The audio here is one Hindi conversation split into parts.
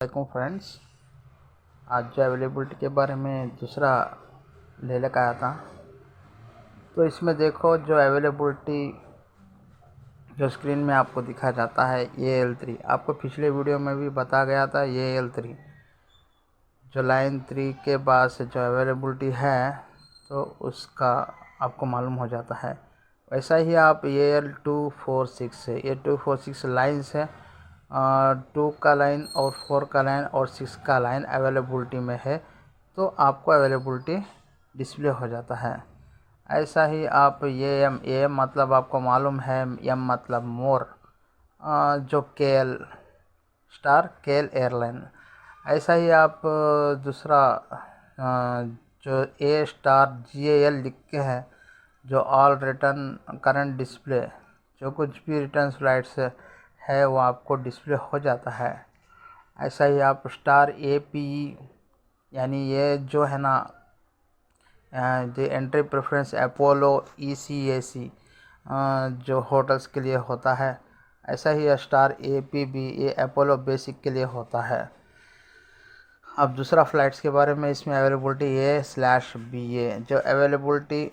वालेकुम फ्रेंड्स। आज जो अवेलेबिलिटी के बारे में दूसरा ले लेकर आया था, तो इसमें देखो जो अवेलेबिलिटी जो स्क्रीन में आपको दिखा जाता है AL3। आपको पिछले वीडियो में भी बता गया था AL3 जो लाइन 3 के बाद से जो अवेलेबिलिटी है तो उसका आपको मालूम हो जाता है। वैसा ही आप AL246 से ये 246 लाइन्स है, 2 का लाइन और 4 का लाइन और 6 का लाइन अवेलेबिलिटी में है तो आपको अवेलेबिलिटी डिस्प्ले हो जाता है। ऐसा ही आप AM मतलब आपको मालूम है, M मतलब मोर, जो KL स्टार KL एयरलाइन। ऐसा ही आप दूसरा जो A स्टार GAL लिख के है जो ऑल रिटर्न करंट डिस्प्ले, जो कुछ भी रिटर्न फ्लाइट्स है वो आपको डिस्प्ले हो जाता है। ऐसा ही आप स्टार APE यानी ये जो है ना जो एंट्री प्रेफरेंस अपोलो ECAC जो होटल्स के लिए होता है, ऐसा ही स्टार APB ये अपोलो बेसिक के लिए होता है। अब दूसरा फ़्लाइट्स के बारे में इसमें अवेलेबिलिटी A/BA जो अवेलेबिलिटी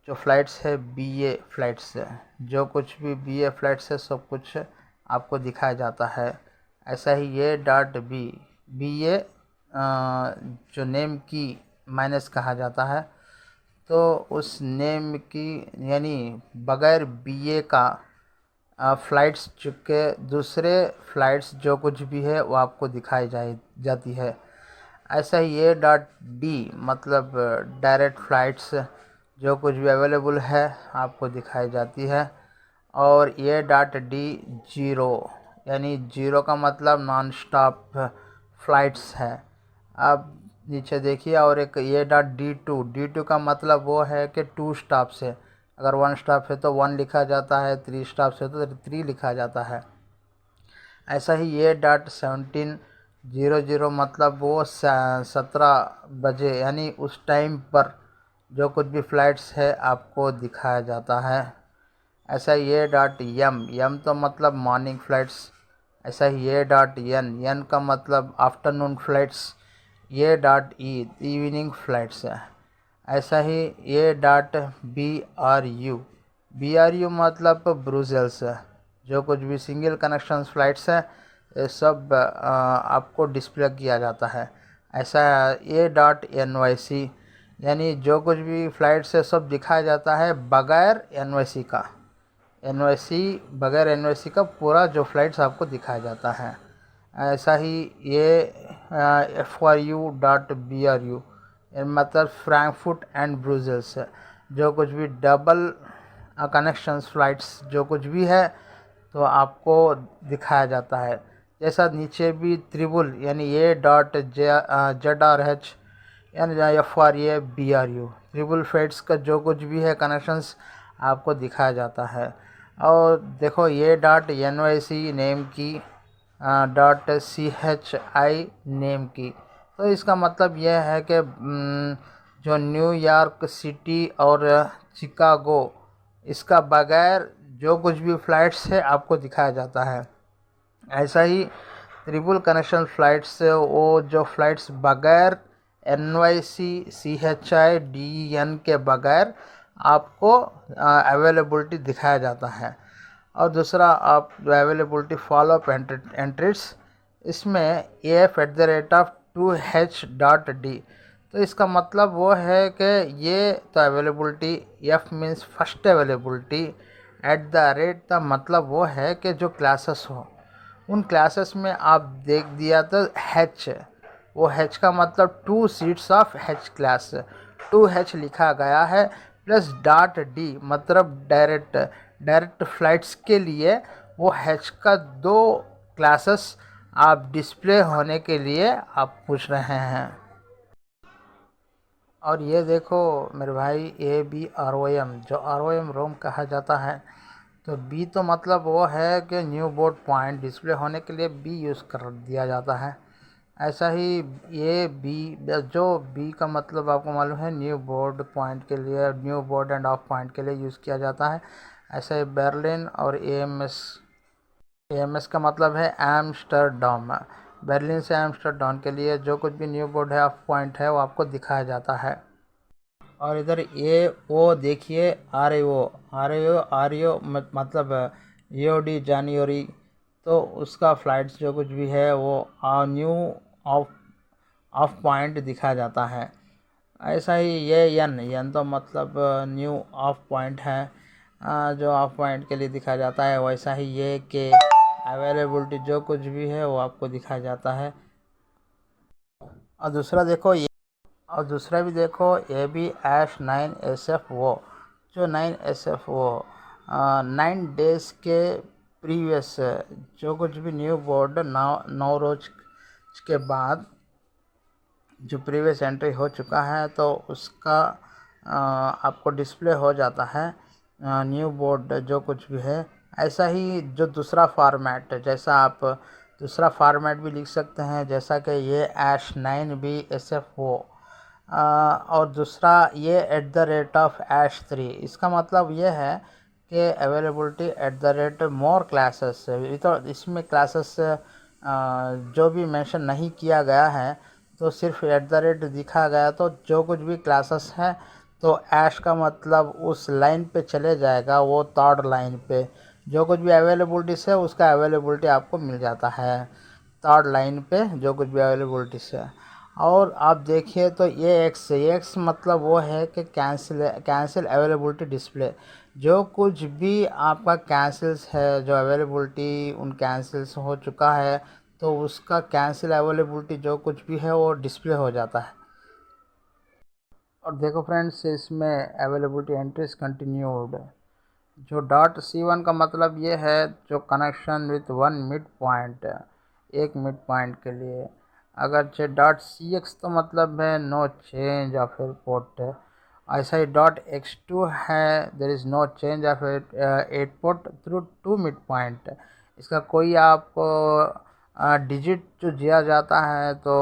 जो फ़्लाइट्स है BA फ़्लाइट्स है, जो कुछ भी BA फ़्लाइट्स है सब कुछ आपको दिखाया जाता है। ऐसा ही A.B BA जो नेम की माइनस कहा जाता है, तो उस नेम की यानी बगैर BA का फ़्लाइट्स चुके दूसरे फ़्लाइट्स जो कुछ भी है वो आपको दिखाई जाती है। ऐसा ही A.D मतलब डायरेक्ट फ़्लाइट्स जो कुछ भी अवेलेबल है आपको दिखाई जाती है। और A.D ज़ीरो यानी ज़ीरो का मतलब नॉन स्टॉप फ़्लाइट्स है। अब नीचे देखिए, और एक A.D2 का मतलब वो है कि 2 स्टॉप से, अगर 1 स्टॉप है तो 1 लिखा जाता है, 3 स्टॉप से तो 3 लिखा जाता है। ऐसा ही A.1700 मतलब वो 17 बजे यानी उस टाइम पर जो कुछ भी फ़्लाइट्स है आपको दिखाया जाता है। ऐसा ही A.M तो मतलब मॉर्निंग फ़्लाइट्स। ऐसा ही A.N का मतलब afternoon flights. A.E evening flights है। ऐसा ही BRU मतलब ब्रुसेल्स है, जो कुछ भी सिंगल कनेक्शन फ़्लाइट्स है ये सब आपको डिस्प्ले किया जाता है। ऐसा A.NYC यानी जो कुछ भी फ़्लाइट्स है सब दिखाया जाता है बगैर NYC का। बगैर NYC का पूरा जो फ़्लाइट्स आपको दिखाया जाता है। ऐसा ही ये FRU.BRU मतलब फ्रैंकफर्ट एंड ब्रुसेल्स है, जो कुछ भी डबल कनेक्शंस फ़्लाइट्स जो कुछ भी है तो आपको दिखाया जाता है। जैसा नीचे भी त्रिबुल यानी A.ZRH यानी FRA BRU ट्रिपल फ़्लाइट्स का जो कुछ भी है कनेक्शंस आपको दिखाया जाता है। और देखो A.NYC नेम की .CHI नेम की, तो इसका मतलब यह है कि जो न्यूयॉर्क सिटी और शिकागो इसका बगैर जो कुछ भी फ़्लाइट्स है आपको दिखाया जाता है। ऐसा ही ट्रिपल कनेक्शन फ़्लाइट्स वो जो फ़्लाइट्स बगैर NYC CHI DEN के बगैर आपको अवेलेबिलिटी दिखाया जाता है। और दूसरा आप अवेलेबिलिटी फॉलोअप एंट्रीज, इसमें AF@2H.D, तो इसका मतलब वो है कि ये तो availability F means first availability @ मतलब वो है कि जो क्लासेस हो उन क्लासेस में आप देख दिया तो H, वो H का मतलब 2 seats of H class, 2H लिखा गया है प्लस .D मतलब डायरेक्ट फ़्लाइट्स के लिए वो H का 2 क्लासेस आप डिस्प्ले होने के लिए आप पूछ रहे हैं। और ये देखो मेरे भाई ABROM जो ROM रोम कहा जाता है, तो B तो मतलब वो है कि न्यू बोर्ड पॉइंट डिस्प्ले होने के लिए B यूज़ कर दिया जाता है। ऐसा ही ये B का मतलब आपको मालूम है न्यू बोर्ड पॉइंट के लिए, new board end of point के लिए यूज़ किया जाता है। ऐसा ही बर्लिन और AMS का मतलब है एम्स्टरडम, बर्लिन से एम्स्टरडम के लिए जो कुछ भी न्यू बोर्ड है ऑफ पॉइंट है वो आपको दिखाया जाता है। और इधर ये वो देखिए आर ए ओ मतलब EOD जनवरी, तो उसका फ़्लाइट्स जो कुछ भी है वो न्यू ऑफ ऑफ पॉइंट दिखाया जाता है। ऐसा ही ये एन तो मतलब न्यू ऑफ पॉइंट है, जो ऑफ पॉइंट के लिए दिखाया जाता है। वैसा ही ये कि अवेलेबिलिटी जो कुछ भी है वो आपको दिखाया जाता है। और दूसरा देखो ये, और दूसरा भी देखो ये भी AS9SF वो जो 9SF वो 9 डेज़ के प्रीवियस जो कुछ भी न्यू बोर्ड 9 रोज के बाद जो प्रीवियस एंट्री हो चुका है तो उसका आपको डिस्प्ले हो जाता है न्यू बोर्ड जो कुछ भी है। ऐसा ही जो दूसरा फॉर्मेट, जैसा आप दूसरा फॉर्मेट भी लिख सकते हैं, जैसा कि ये AS9BSF हो, और दूसरा ये @AS3। इसका मतलब ये है कि अवेलेबिलिटी @मोर क्लासेस। तो इसमें क्लासेस जो भी मेंशन नहीं किया गया है, तो सिर्फ दिखा गया, तो जो कुछ भी क्लासेस है तो ऐश का मतलब उस लाइन पे चले जाएगा, वो थर्ड लाइन पे जो कुछ भी अवेलेबिलिटीज़ है उसका अवेलेबिलिटी आपको मिल जाता है थर्ड लाइन पे जो कुछ भी अवेलेबिलिटीज़ है। और आप देखिए तो ये एक्स मतलब वो है कि कैंसिल अवेलेबिलिटी डिस्प्ले। जो कुछ भी आपका कैंसिल्स है, जो अवेलेबिलिटी उन कैंसिल्स हो चुका है, तो उसका कैंसिल अवेलेबिलिटी जो कुछ भी है वो डिस्प्ले हो जाता है। और देखो फ्रेंड्स, इसमें अवेलेबिलिटी एंट्रीज कंटिन्यूड, जो .C1 का मतलब ये है जो connection with one mid point, एक मिड पॉइंट के लिए। अगर .CX तो मतलब है नो चेंज ऑफ एयरपोर्ट। ऐसा ही .X2 है there is no change of airport through to mid point. इसका कोई आप डिजिट जो दिया जाता है तो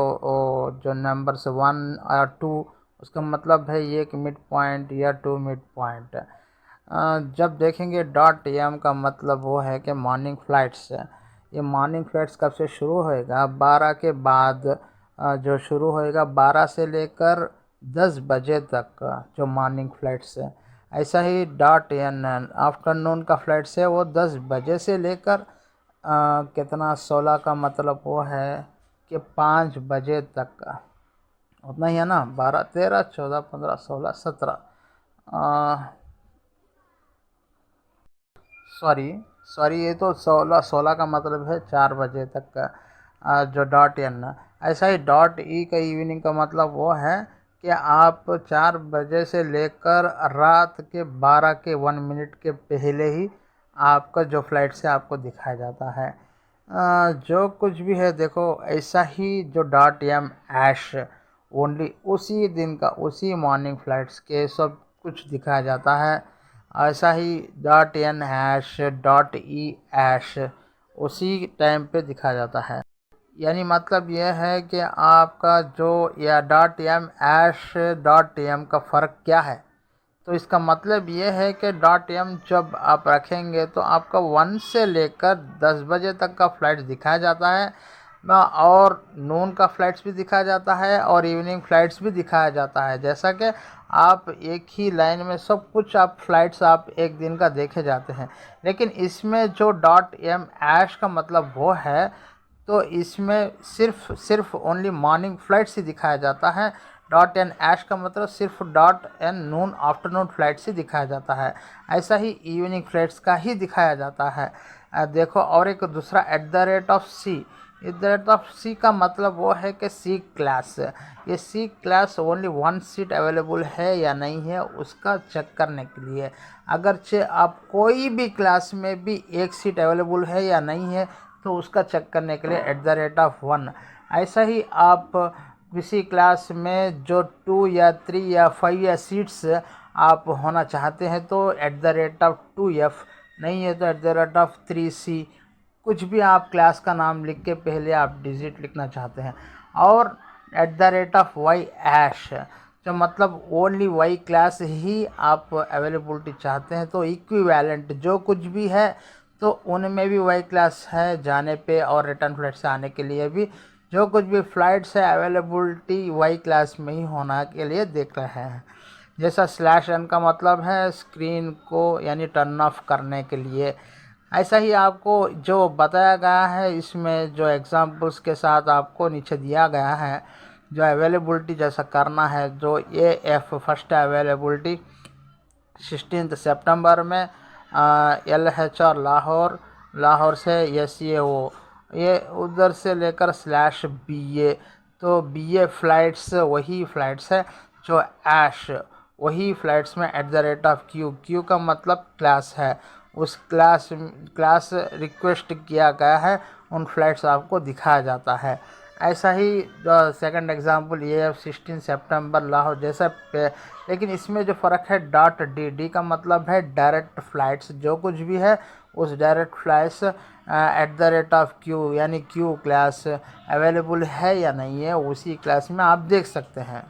जो नंबर्स 1 और 2, उसका मतलब है ये कि मिड पॉइंट या 2 मिड पॉइंट। जब देखेंगे .M का मतलब वो है कि मॉर्निंग फ़्लाइट्स। ये मॉर्निंग फ़्लाइट्स कब से शुरू होएगा? 12 के बाद जो शुरू होएगा 12 से लेकर 10 बजे तक जो मॉर्निंग फ़्लाइट्स है। ऐसा ही .N आफ्टरनून का फ़्लाइट्स है, वो 10 बजे से लेकर कितना 16 का मतलब वो है कि 5 बजे तक, उतना ही है ना, 12 13 14 15 16 17 सॉरी ये तो 16 का मतलब है 4 बजे तक का जो .N। ऐसा ही .E का इवनिंग का मतलब वो है कि आप 4 बजे से लेकर रात के 12 के 1 मिनट के पहले ही आपका जो फ़्लाइट से आपको दिखाया जाता है। जो कुछ भी है देखो, ऐसा ही जो .M ऐश ओनली उसी दिन का, उसी मॉर्निंग फ़्लाइट्स के सब कुछ दिखाया जाता है। ऐसा ही .N#.E ऐश उसी टाइम पे दिखाया जाता है। यानी मतलब यह है कि आपका जो या .M#.M का फ़र्क क्या है? तो इसका मतलब ये है कि .M जब आप रखेंगे तो आपका 1 से लेकर 10 बजे तक का फ़्लाइट दिखाया जाता है ना, और नून का फ़्लाइट्स भी दिखाया जाता है और इवनिंग फ़्लाइट्स भी दिखाया जाता है। जैसा कि आप एक ही लाइन में सब कुछ आप फ़्लाइट्स आप एक दिन का देखे जाते हैं, लेकिन इसमें जो .M ऐश का मतलब वो है, तो इसमें सिर्फ ओनली मॉर्निंग फ़्लाइट्स ही दिखाया जाता है। .N ऐश का मतलब सिर्फ .N नून आफ्टरनून फ़्लाइट्स ही दिखाया जाता है। ऐसा ही इवनिंग फ़्लाइट्स का ही दिखाया जाता है। देखो, और एक दूसरा @C का मतलब वो है कि C क्लास। ये C class only 1 seat available है या नहीं है उसका चेक करने के लिए। अगरचे आप कोई भी क्लास में भी एक सीट अवेलेबल है या नहीं है तो उसका चेक करने के लिए @1। ऐसा ही आप किसी क्लास में जो 2 या 3 या 5 या सीट्स आप होना चाहते हैं तो @2F, नहीं है तो @3C, कुछ भी आप क्लास का नाम लिख के पहले आप डिजिट लिखना चाहते हैं। और @Y ऐश, जो मतलब ओनली वाई क्लास ही आप अवेलेबिलिटी चाहते हैं, तो इक्विवेलेंट जो कुछ भी है तो उनमें भी वाई क्लास है जाने पे और रिटर्न फ्लाइट से आने के लिए भी जो कुछ भी फ़्लाइट्स है अवेलेबिलिटी वही क्लास में ही होना के लिए देख रहे हैं। जैसा /n का मतलब है स्क्रीन को यानी टर्न ऑफ करने के लिए। ऐसा ही आपको जो बताया गया है इसमें जो एग्जांपल्स के साथ आपको नीचे दिया गया है, जो अवेलेबिलिटी जैसा करना है, जो AF फर्स्ट अवेलेबिलिटी 16 सितंबर में LH और लाहौर से SAO, ये उधर से लेकर /BA। तो BA फ़्लाइट्स वही फ़्लाइट्स है जो ऐश वही फ़्लाइट्स में @Q का मतलब क्लास है। उस क्लास रिक्वेस्ट किया गया है उन फ़्लाइट्स आपको दिखाया जाता है। ऐसा ही सेकंड एग्जांपल AF 16 सितंबर लाहौर जैसा लेकिन इसमें जो फ़र्क है .DD का मतलब है डायरेक्ट फ़्लाइट्स, जो कुछ भी है उस डायरेक्ट फ़्लाइट्स @Q यानी Q क्लास अवेलेबल है या नहीं है उसी क्लास में आप देख सकते हैं।